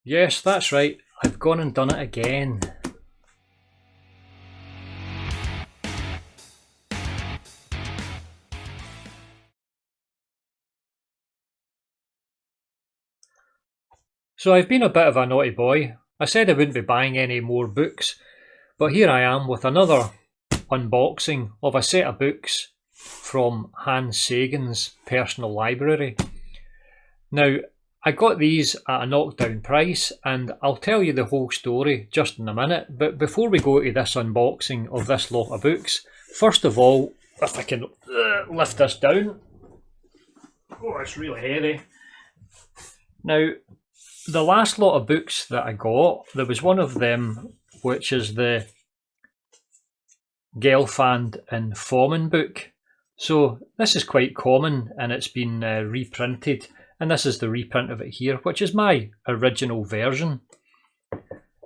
Yes, that's right. I've gone and done it again. So I've been a bit of a naughty boy. I said I wouldn't be buying any more books, but here I am with another unboxing of a set of books from Hans Sagan's personal library. Now, I got these at a knockdown price, and I'll tell you the whole story just in a minute. But before we go to this unboxing of this lot of books, first of all, if I can lift this down. Oh, it's really heavy. Now, the last lot of books that I got, there was one of them which is the Gelfand and Fawman book. So this is quite common and it's been reprinted. And this is the reprint of it here, which is my original version.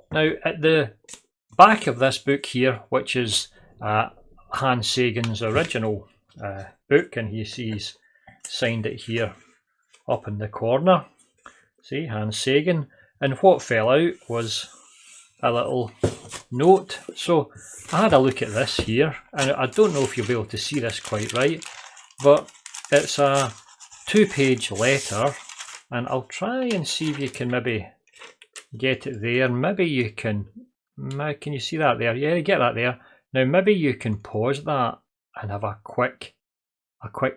Now, at the back of this book here, which is Hans Sagan's original book, and he's signed it here up in the corner. See, Hans Sagan. And what fell out was a little note. So I had a look at this here, and I don't know if you'll be able to see this quite right, but it's a 2-page letter, and I'll try and see if you can maybe get it there. Maybe you can you see that there? Yeah, get that there. Now maybe you can pause that and have a quick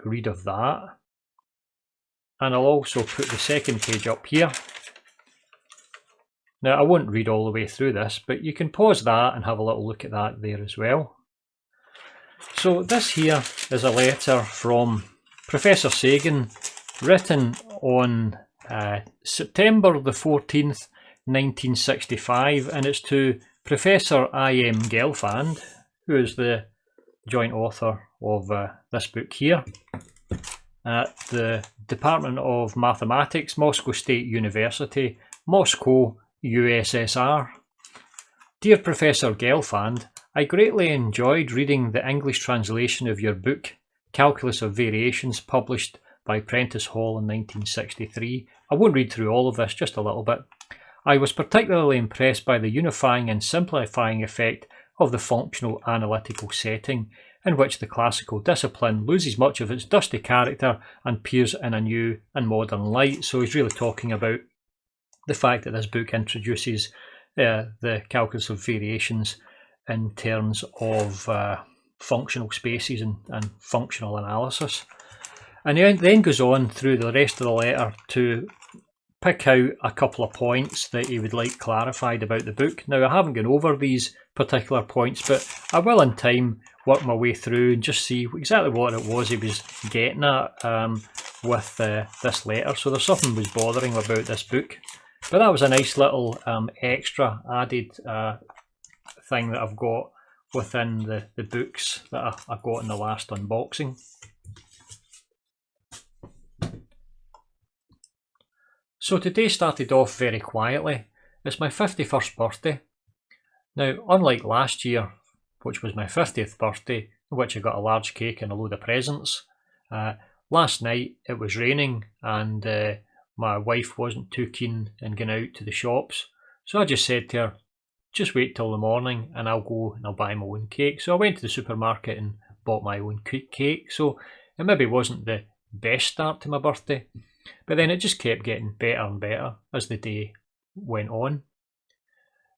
read of that. And I'll also put the second page up here. Now I won't read all the way through this, but you can pause that and have a little look at that there as well. So this here is a letter from Professor Sagan, written on September the 14th, 1965, and it's to Professor I.M. Gelfand, who is the joint author of this book here, at the Department of Mathematics, Moscow State University, Moscow, USSR. Dear Professor Gelfand, I greatly enjoyed reading the English translation of your book, Calculus of Variations, published by Prentice Hall in 1963. I won't read through all of this, just a little bit. I was particularly impressed by the unifying and simplifying effect of the functional analytical setting, in which the classical discipline loses much of its dusty character and appears in a new and modern light. So he's really talking about the fact that this book introduces the calculus of variations in terms of functional spaces and functional analysis. And he then goes on through the rest of the letter to pick out a couple of points that he would like clarified about the book. Now, I haven't gone over these particular points, but I will in time work my way through and just see exactly what it was he was getting at with this letter. So there's something was bothering about this book. But that was a nice little extra added thing that I've got within the books that I got in the last unboxing. So today started off very quietly. It's my 51st birthday. Now, unlike last year, which was my 50th birthday, in which I got a large cake and a load of presents, last night it was raining and my wife wasn't too keen in going out to the shops. So I just said to her, just wait till the morning and I'll go and I'll buy my own cake. So I went to the supermarket and bought my own cake. So it maybe wasn't the best start to my birthday, but then it just kept getting better and better as the day went on.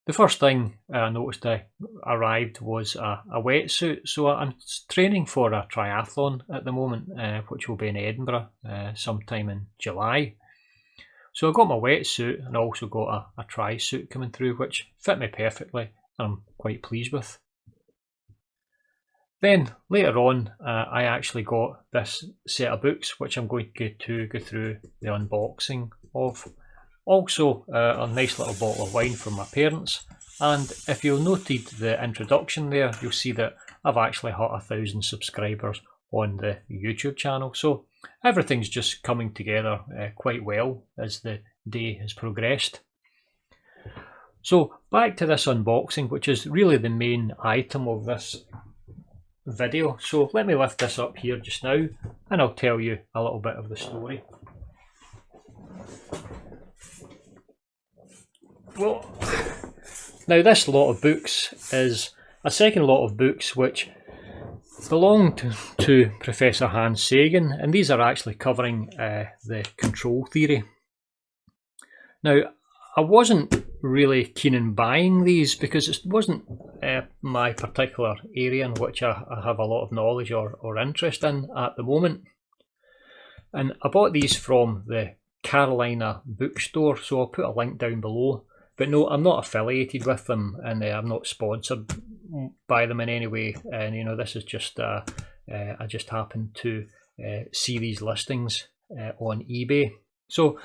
The first thing I noticed I arrived was a wetsuit. So I'm training for a triathlon at the moment, which will be in Edinburgh sometime in July. So I got my wetsuit and I also got a tri-suit coming through, which fit me perfectly and I'm quite pleased with. Then later on, I actually got this set of books, which I'm going to go through the unboxing of. Also, a nice little bottle of wine from my parents. And if you'll noted the introduction there, you'll see that I've actually hit 1,000 subscribers on the YouTube channel. So everything's just coming together quite well as the day has progressed. So back to this unboxing, which is really the main item of this video. So let me lift this up here just now and I'll tell you a little bit of the story. Well, now this lot of books is a second lot of books which belong to Professor Hans Sagan, and these are actually covering the control theory. Now, I wasn't really keen in buying these because it wasn't my particular area in which I have a lot of knowledge or interest in at the moment. And I bought these from the Carolina bookstore, so I'll put a link down below. But no, I'm not affiliated with them, and I'm not sponsored by them in any way. And you know, this is just I just happened to see these listings on eBay. So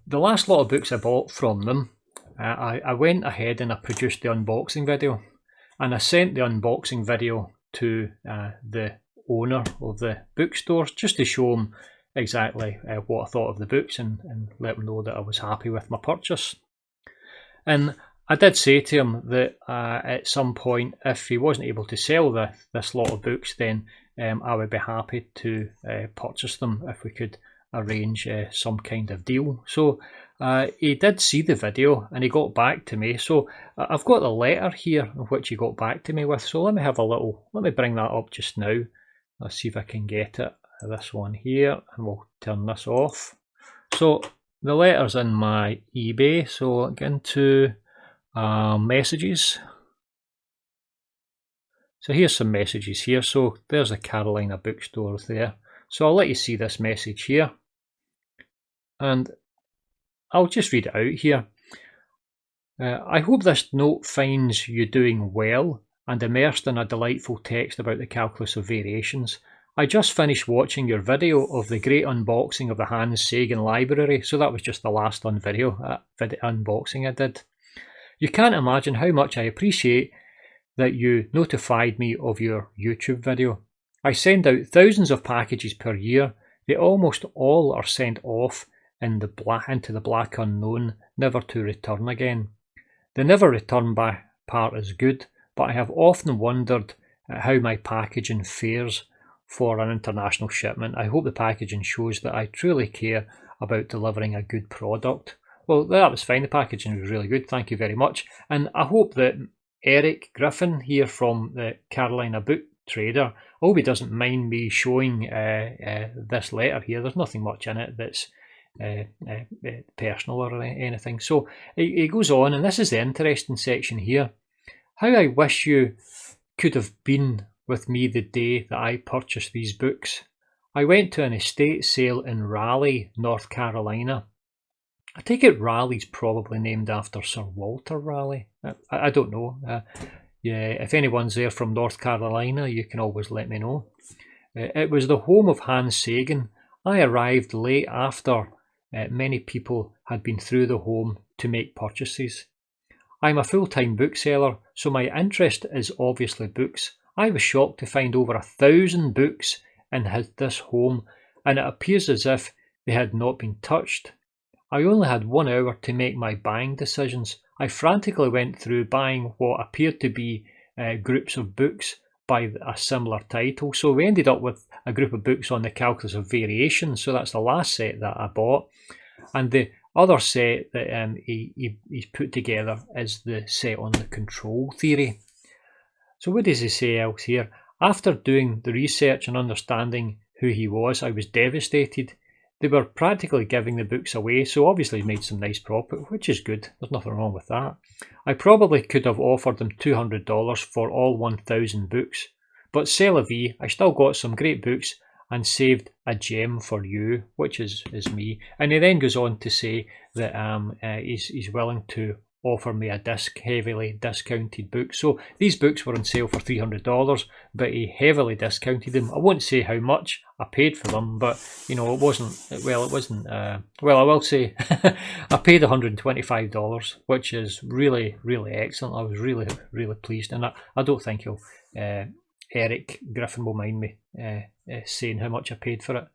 the last lot of books I bought from them, I went ahead and I produced the unboxing video, and I sent the unboxing video to the owner of the bookstore just to show him exactly what I thought of the books and let him know that I was happy with my purchase. And I did say to him that at some point, if he wasn't able to sell this lot of books, then I would be happy to purchase them if we could arrange some kind of deal. So he did see the video and he got back to me. So I've got the letter here which he got back to me with. So let me bring that up just now. Let's see if I can get it. This one here, and we'll turn this off. So the letter's in my eBay, so I'll get into messages. So here's some messages here. So there's the Carolina bookstore there. So I'll let you see this message here. And I'll just read it out here. I hope this note finds you doing well and immersed in a delightful text about the calculus of variations. I just finished watching your video of the great unboxing of the Hans Sagan library, so that was just the last unboxing I did. You can't imagine how much I appreciate that you notified me of your YouTube video. I send out thousands of packages per year. They almost all are sent off into the black unknown, never to return again. The never return back part is good, but I have often wondered how my packaging fares for an international shipment. I hope the packaging shows that I truly care about delivering a good product. Well, that was fine. The packaging was really good. Thank you very much. And I hope that Eric Griffin here from the Carolina Book Trader, I hope he doesn't mind me showing this letter here. There's nothing much in it that's personal or anything. So he goes on, and this is the interesting section here. How I wish you could have been with me the day that I purchased these books. I went to an estate sale in Raleigh, North Carolina. I take it Raleigh's probably named after Sir Walter Raleigh. I don't know. Yeah, if anyone's there from North Carolina, you can always let me know. It was the home of Hans Sagan. I arrived late after many people had been through the home to make purchases. I'm a full-time bookseller, so my interest is obviously books. I was shocked to find over 1,000 books in this home, and it appears as if they had not been touched. I only had 1 hour to make my buying decisions. I frantically went through buying what appeared to be groups of books by a similar title. So we ended up with a group of books on the calculus of variations. So that's the last set that I bought. And the other set that he's put together is the set on the control theory. So what does he say else here? After doing the research and understanding who he was, I was devastated. They were practically giving the books away, so obviously he made some nice profit, which is good. There's nothing wrong with that. I probably could have offered them $200 for all 1,000 books, but c'est la vie, I still got some great books and saved a gem for you, which is me. And he then goes on to say that he's willing to offer me a heavily discounted book. So these books were on sale for $300, but he heavily discounted them. I won't say how much I paid for them, but you know, I will say I paid $125, which is really, really excellent. I was really, really pleased, and I don't think Eric Griffin will mind me saying how much I paid for it.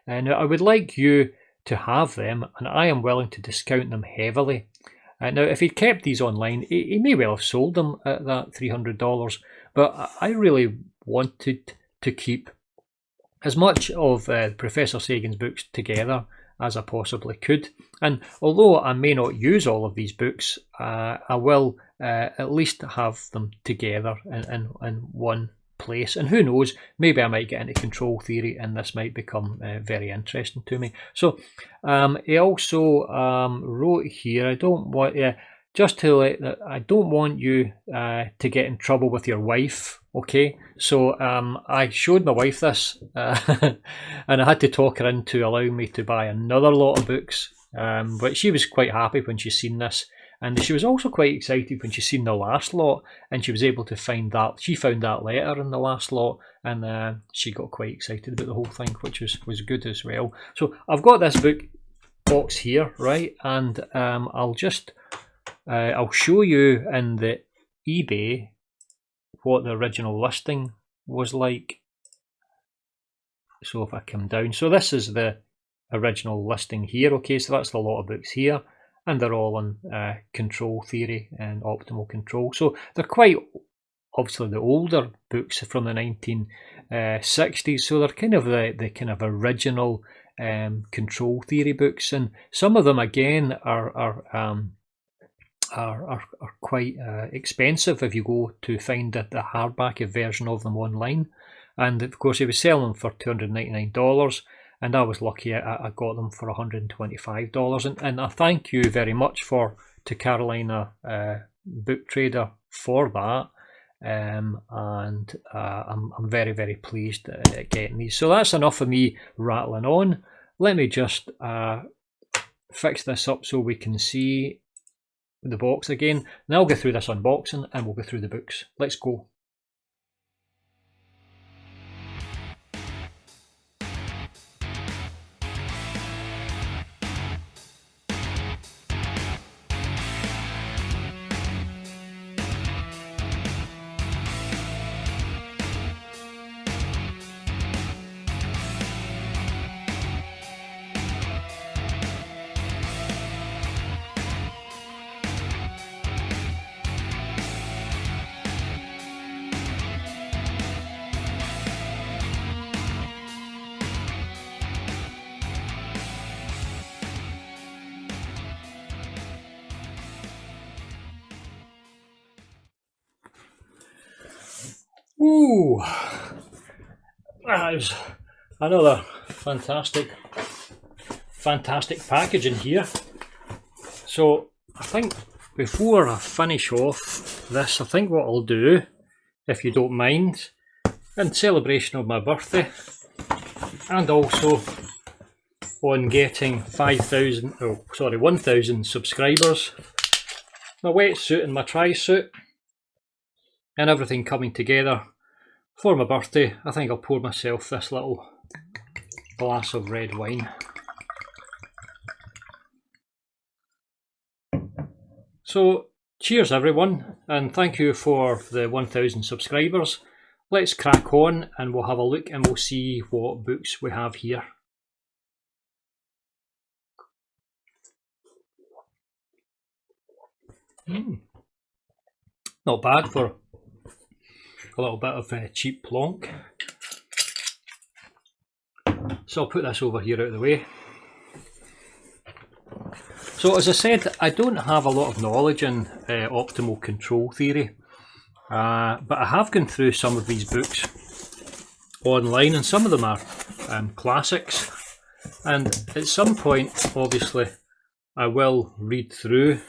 Now, I would like you to have them, and I am willing to discount them heavily. Now, if he'd kept these online, he may well have sold them at that $300, but I really wanted to keep as much of Professor Sagan's books together as I possibly could. And although I may not use all of these books, I will at least have them together in one place. And who knows, maybe I might get into control theory and this might become very interesting to me. So he also wrote here, I don't want I don't want you to get in trouble with your wife. Okay, so I showed my wife this and I had to talk her into allowing me to buy another lot of books, but she was quite happy when she seen this, and she was also quite excited when she seen the last lot, and she was able to find that, she found that letter in the last lot, and she got quite excited about the whole thing, which was good as well. So I've got this book box here, right, and I'll show you in the eBay what the original listing was like. So if I come down, so this is the original listing here. Okay, so that's a lot of books here, and they're all on control theory and optimal control. So they're quite obviously the older books from the 1960s. So they're kind of the kind of original control theory books, and some of them again are quite expensive if you go to find the hardback version of them online. And of course he was selling them for $299, and I was lucky I got them for $125. And I thank you very much to Carolina Book Trader for that. And I'm very, very pleased at getting these. So that's enough of me rattling on. Let me just fix this up so we can see the box again. Now I'll go through this unboxing and we'll go through the books. Let's go. Ooh, that is another fantastic packaging here. So I think before I finish off this, I think what I'll do, if you don't mind, in celebration of my birthday, and also on getting 1,000 subscribers, my wetsuit and my tri-suit and everything coming together for my birthday, I think I'll pour myself this little glass of red wine. So cheers everyone, and thank you for the 1,000 subscribers. Let's crack on and we'll have a look and we'll see what books we have here. Not bad for a little bit of cheap plonk. So I'll put this over here out of the way. So as I said, I don't have a lot of knowledge in optimal control theory, but I have gone through some of these books online, and some of them are classics, and at some point obviously I will read through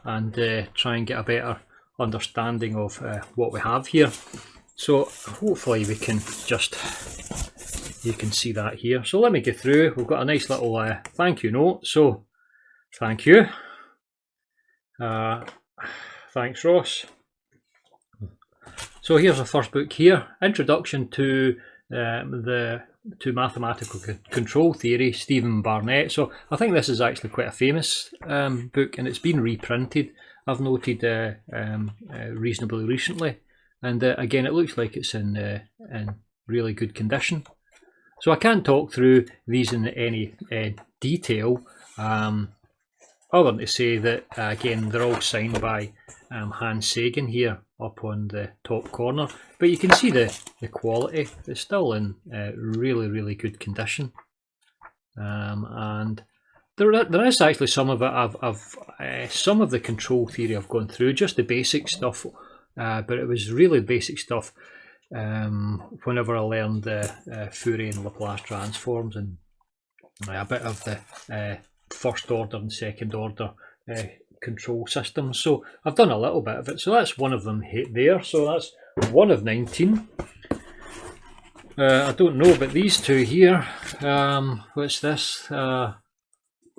and try and get a better understanding of what we have here. So hopefully we can you can see that here. So let me get through. We've got a nice little thank you note. So thank you. Thanks, Ross. So here's the first book here, Introduction to Mathematical Control Theory, Stephen Barnett. So I think this is actually quite a famous book, and it's been reprinted, I've noted, reasonably recently, and again it looks like it's in really good condition. So I can't talk through these in any detail, other than to say that again they're all signed by Hans Sagan here up on the top corner, but you can see the quality. It's still in really good condition, and there is actually some of it. Some of the control theory I've gone through, just the basic stuff, but it was really basic stuff whenever I learned the Fourier and Laplace transforms and a bit of the first order and second order control systems. So I've done a little bit of it. So that's one of them there. So that's one of 19. I don't know, but these two here, what's this?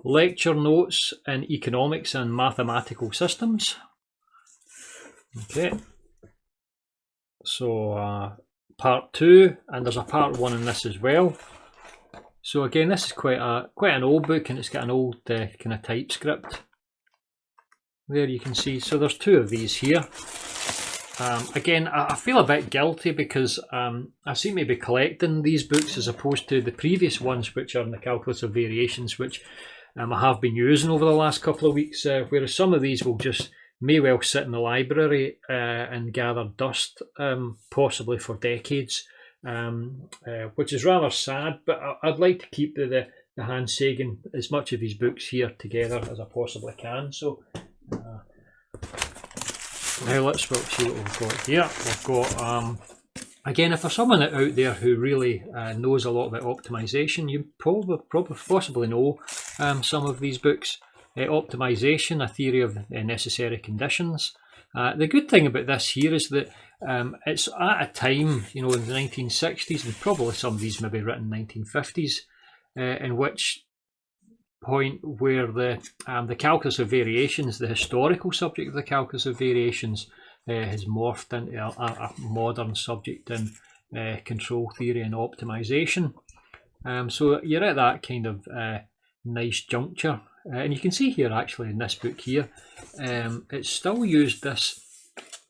Lecture notes in economics and mathematical systems. Okay. So part 2, and there's a part 1 in this as well. So again, this is quite an old book, and it's got an old kind of typescript. There you can see. So there's 2 of these here. Again, I feel a bit guilty because I seem to be collecting these books as opposed to the previous ones, which are in the calculus of variations, which I have been using over the last couple of weeks. Whereas some of these will just may well sit in the library and gather dust, possibly for decades, which is rather sad. But I'd like to keep the Hans Sagan, as much of his books here together as I possibly can. So. Now let's see what we've got here. We've got, again, if there's someone out there who really knows a lot about optimization, you possibly know some of these books. Optimization, a theory of necessary conditions. The good thing about this here is that it's at a time, in the 1960s, and probably some of these maybe written in the 1950s, in which point where the calculus of variations, the historical subject of the calculus of variations, has morphed into a modern subject in control theory and optimization. So you're at that kind of nice juncture, and you can see here actually in this book here, it's still used this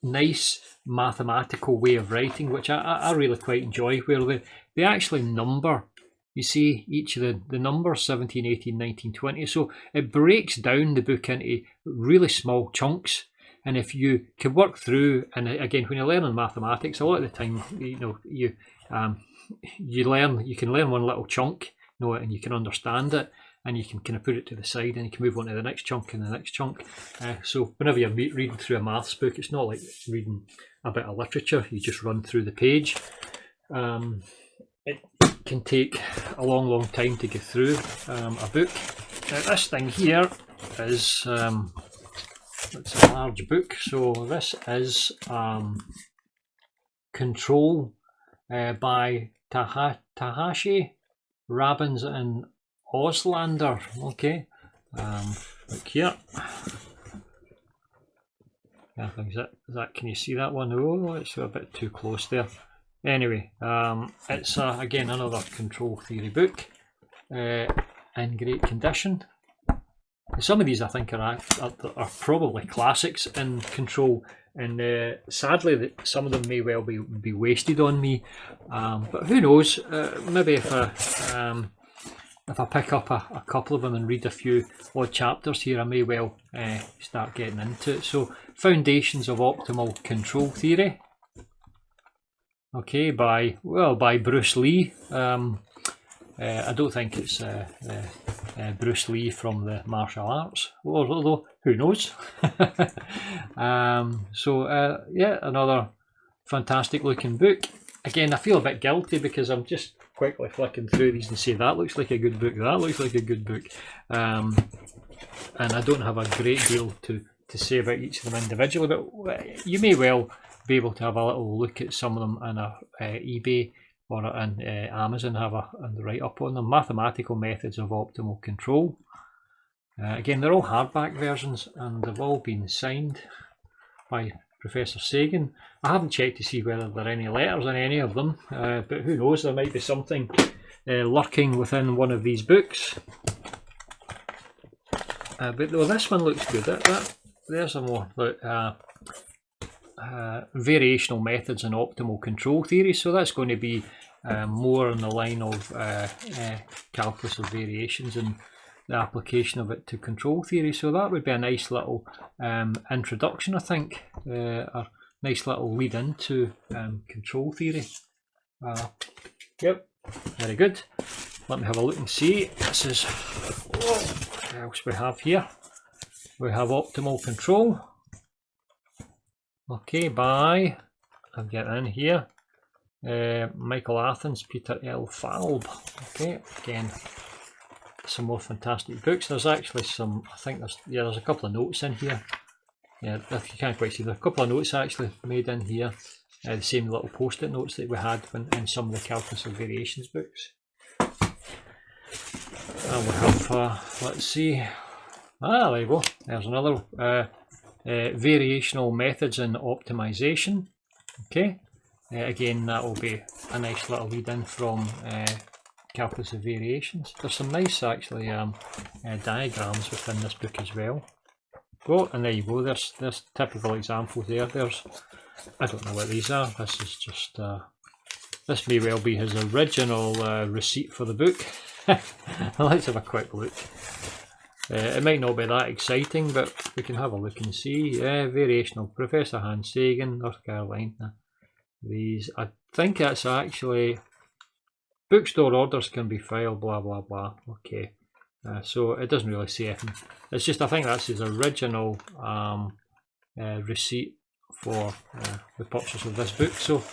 nice mathematical way of writing, which I really quite enjoy, where they actually number. You see each of the numbers, 17, 18, 19, 20. So it breaks down the book into really small chunks. And if you can work through, and again, when you're learning mathematics, a lot of the time, you can learn one little chunk, and you can understand it, and you can kind of put it to the side, and you can move on to the next chunk and the next chunk. So whenever you're reading through a maths book, it's not like reading a bit of literature. You just run through the page. It can take a long time to get through a book. Now this thing here is it's a large book, so this is Control by Tahashi, Robbins and Oslander. Okay, look here. I think that can you see that one? Oh, it's a bit too close there. Anyway, it's again another control theory book in great condition. Some of these I think are probably classics in control, and sadly some of them may well be wasted on me. But who knows? Maybe if I pick up a couple of them and read a few odd chapters here, I may well start getting into it. So, Foundations of Optimal Control Theory. Okay, by Bruce Lee. I don't think it's Bruce Lee from the martial arts, although who knows. Yeah, another fantastic looking book. Again, I feel a bit guilty because I'm just quickly flicking through these and say that looks like a good book, that looks like a good book, and I don't have a great deal to say about each of them individually, but you may well be able to have a little look at some of them on eBay or on Amazon, have a write up on them. Mathematical Methods of Optimal Control. Again, they're all hardback versions and they've all been signed by Professor Sagan. I haven't checked to see whether there are any letters in any of them, but who knows, there might be something lurking within one of these books. But this one looks good. There's a more variational methods and optimal control theory, so that's going to be more in the line of calculus of variations and the application of it to control theory. So that would be a nice little introduction, I think, a nice little lead into control theory. Yep, very good. Let me have a look and see. This is what else we have here? We have Optimal Control. Okay, by, I'll get in here, Michael Athens, Peter L. Falb. Okay, again, some more fantastic books. There's actually some, I think there's a couple of notes in here. Yeah, if you can't quite see, there's a couple of notes actually made in here. The same little post-it notes that we had in some of the Calculus of Variations books. And we have, let's see, there you go, there's another variational methods in optimization. Okay, again, that will be a nice little lead-in from Calculus of Variations. There's some nice actually diagrams within this book as well. And there you go, there's typical examples there. I don't know what these are. This is just, this may well be his original receipt for the book. Let's have a quick look. It might not be that exciting, but we can have a look and see. Variational, Professor Hans Sagan, North Carolina. These, I think that's actually, bookstore orders can be filed, blah blah blah. Okay, so it doesn't really say anything. It's just, I think that's his original receipt for the purchase of this book. So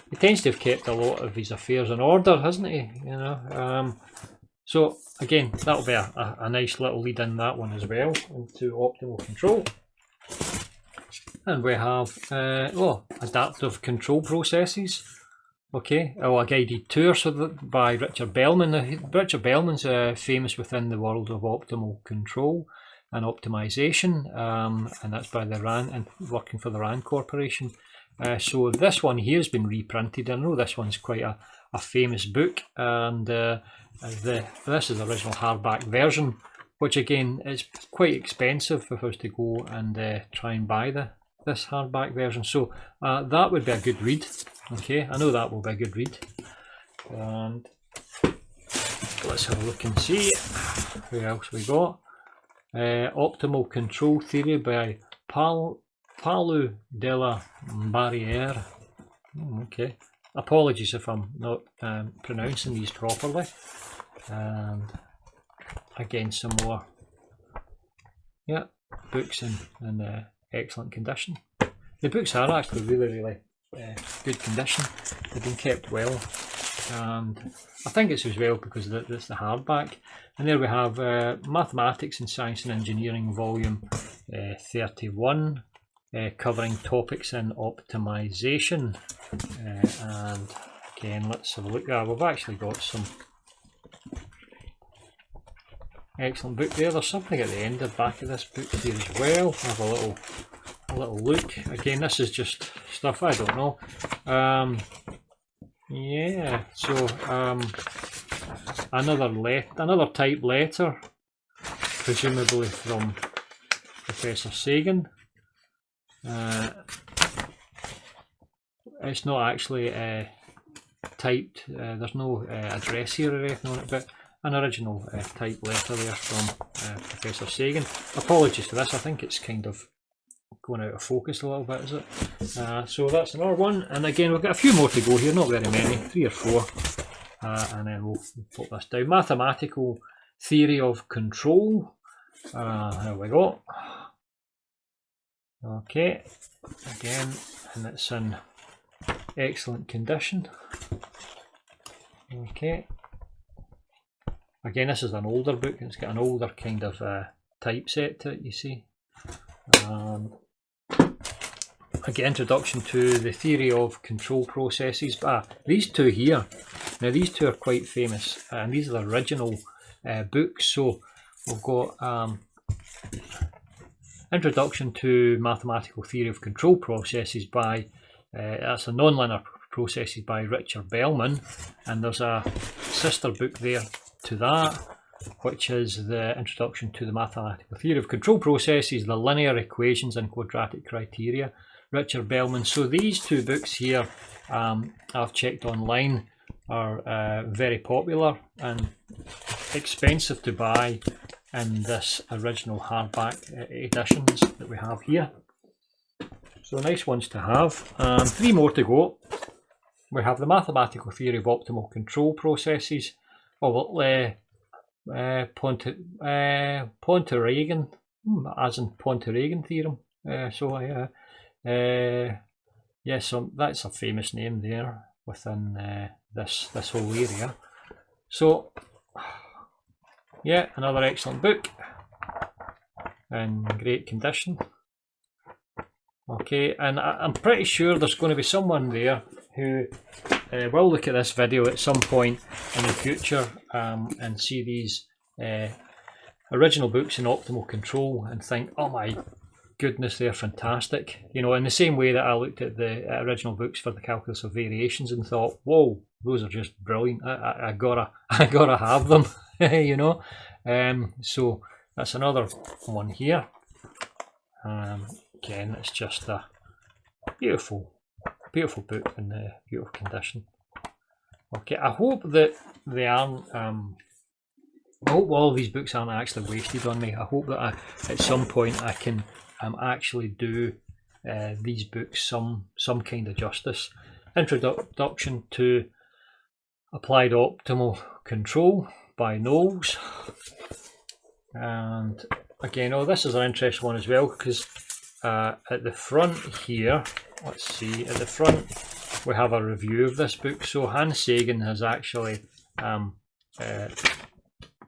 he tends to have kept a lot of his affairs in order, hasn't he? You know. So again, that'll be a nice little lead in that one as well into Optimal Control. And we have adaptive control processes. Okay, a guided tour by Richard Bellman. Now, Richard Bellman's famous within the world of optimal control and optimization, and that's by the RAND and working for the RAND Corporation. So this one here has been reprinted. I know this one's quite a famous book, and this is the original hardback version, which again is quite expensive if I was to go and try and buy this hardback version. So that would be a good read. Okay, I know that will be a good read. And let's have a look and see who else we got. Optimal Control Theory by Paulo della Barriere. Okay, apologies if I'm not pronouncing these properly. And again, some more books in excellent condition. The books are actually really good condition. They've been kept well, and I think it's as well because it's the hardback. And there we have Mathematics and Science and Engineering Volume 31, covering topics in optimization. And again, let's have a look there. We've actually got some excellent book there. There's something at the end of the back of this book here as well. Have a little look. Again, this is just stuff I don't know. Yeah, so another typed letter, presumably from Professor Sagan. It's not actually typed. There's no address here or anything on it, but an original typed letter there from Professor Sagan. Apologies for this. I think it's kind of going out of focus a little bit, is it? So that's another one, and again we've got a few more to go here, not very many, 3 or 4, and then we'll put this down. Mathematical Theory of Control. There we go. Okay, again, and it's in excellent condition. Okay, again, this is an older book. It's got an older kind of typeset to it, you see. Again, introduction to the theory of control processes. These two here, now these two are quite famous, and these are the original books. So we've got Introduction to Mathematical Theory of Control Processes by, that's a nonlinear processes by Richard Bellman, and there's a sister book there to that, which is the Introduction to the Mathematical Theory of Control Processes, the Linear Equations and Quadratic Criteria, Richard Bellman. So these two books here, I've checked online, are very popular and expensive to buy in this original hardback editions that we have here. So nice ones to have. 3 more to go. We have the Mathematical Theory of Optimal Control Processes. Pontryagin, as in Pontryagin theorem. Yeah, so that's a famous name there within this whole area. So, yeah, another excellent book in great condition. Okay, and I'm pretty sure there's going to be someone there who will look at this video at some point in the future and see these original books in optimal control and think, oh my goodness, they're fantastic. You know, in the same way that I looked at the original books for the calculus of variations and thought, whoa, those are just brilliant. I gotta have them. You know, so that's another one here. Again, it's just a beautiful book in beautiful condition. Okay, I hope that they aren't. I hope all these books aren't actually wasted on me. I hope that at some point I can actually do these books some kind of justice. Introduction to Applied Optimal Control by Knowles. And again, this is an interesting one as well, because at the front here, let's see, at the front we have a review of this book. So Hans Sagan has actually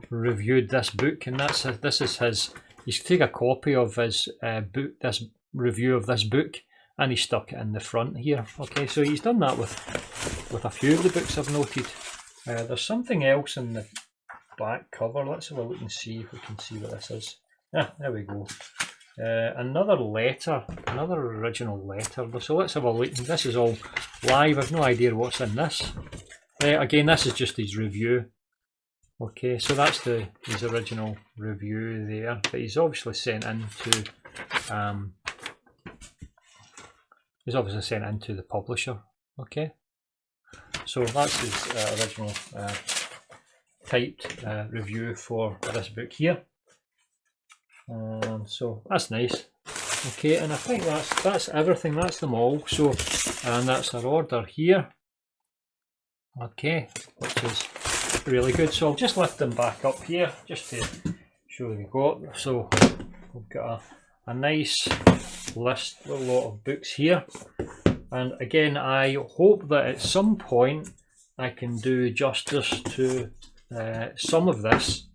reviewed this book, and this is his. He's taken a copy of his book, this review of this book, and he stuck it in the front here. Okay, so he's done that with a few of the books I've noted. There's something else in the back cover. Let's have a look and see if we can see what this is. Ah, there we go. Another letter, another original letter. So let's have a look. This is all live. I've no idea what's in this. Again, this is just his review. Okay, so that's his original review there, but he's obviously sent into the publisher. Okay, so that's his original typed review for this book here. So that's nice. Okay, and I think that's everything. That's them all. So, and that's our order here. Okay, which is really good. So I'll just lift them back up here just to show what we've got. So we've got a nice list, a lot of books here. And again, I hope that at some point I can do justice to some of this.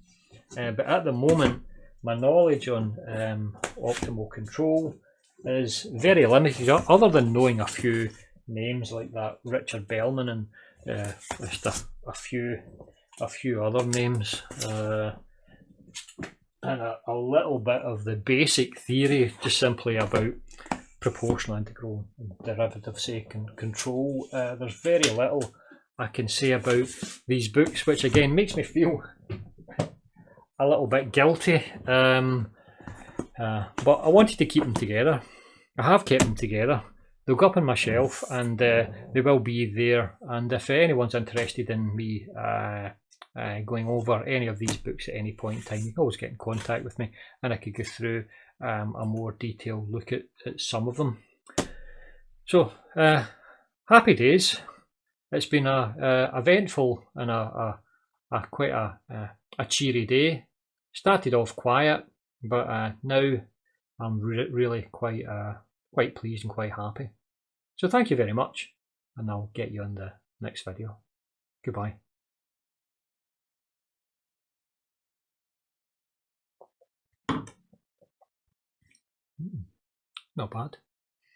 But at the moment, my knowledge on optimal control is very limited, other than knowing a few names like that Richard Bellman and just a few other names, and a little bit of the basic theory, just simply about proportional integral and derivative sake and control. There's very little I can say about these books, which again makes me feel a little bit guilty, but I wanted to keep them together. I have kept them together. They'll go up on my shelf, and they will be there. And if anyone's interested in me going over any of these books at any point in time, you can always get in contact with me, and I could go through a more detailed look at some of them. So happy days. It's been a eventful and quite a cheery day. Started off quiet, but now I'm really quite pleased and quite happy. So thank you very much, and I'll get you on the next video. Goodbye. Not bad.